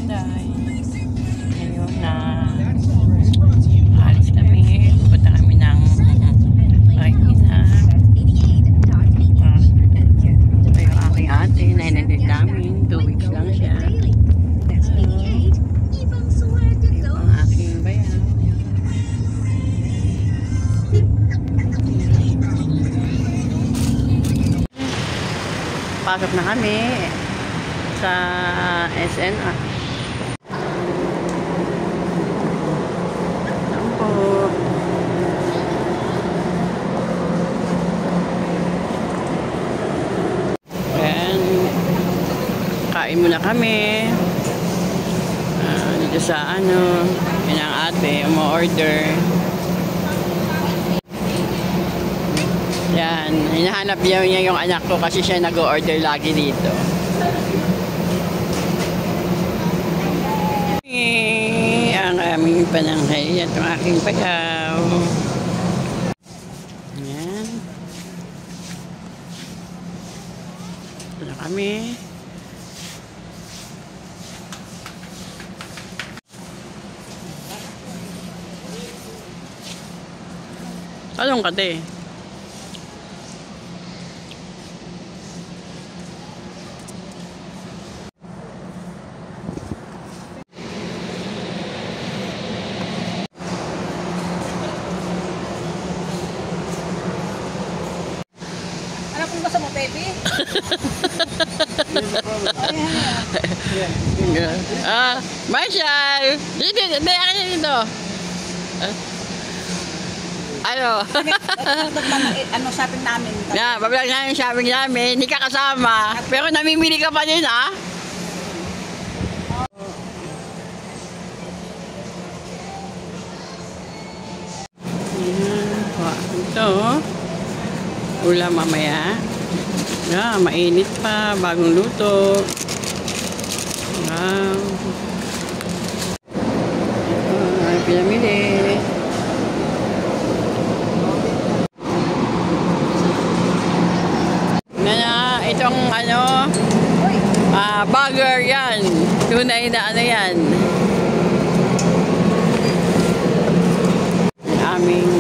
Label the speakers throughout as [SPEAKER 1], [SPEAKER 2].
[SPEAKER 1] Inday. Ngayon na alis kami. Pupunta kami ng Marikina. Ito yung aking ate na inandig namin. 2 weeks lang siya. Ito ang aking bayan. Pasok na kami sa SNR. Ayan po. Ayan. Kain muna kami. Dito sa ano, yun ang ate, umu-order. Yan, hinahanap niya yung anak ko kasi siya nag-order lagi dito. Ang aming pananghay at ang aking payaw. Yan. Ito na kami. Talong ka, te.
[SPEAKER 2] Gusto mo, baby?
[SPEAKER 1] Marshall! Dito, dito. Ano?
[SPEAKER 2] Ano shopping namin?
[SPEAKER 1] Yeah, babalang na yung shopping namin. Hindi ka kasama. Pero namimili ka pa din, ah. Ito, ulam mamaya. Yeah, mainit pa, bagong luto. Wow. Ay, pinamili. Itong ano, burger yan. Tunay na ano yan. Aming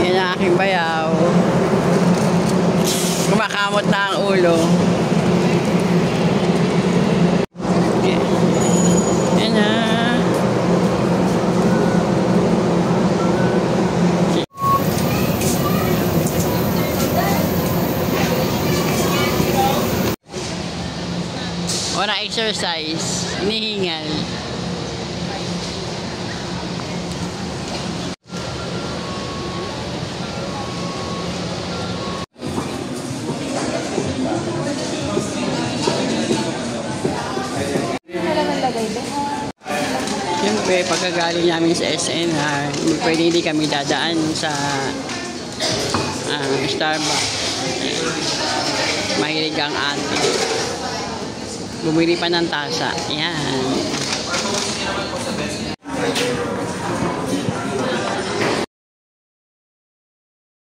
[SPEAKER 1] yan ang aking bayaw. Kumakamot na ang ulo. Yan na. Wala exercise, hinihingal. Siyempre, pagkagaling namin sa SNR, pwede hindi kami dadaan sa Starbucks. Mahilig ang ate. Bumili pa ng tasa. Yan.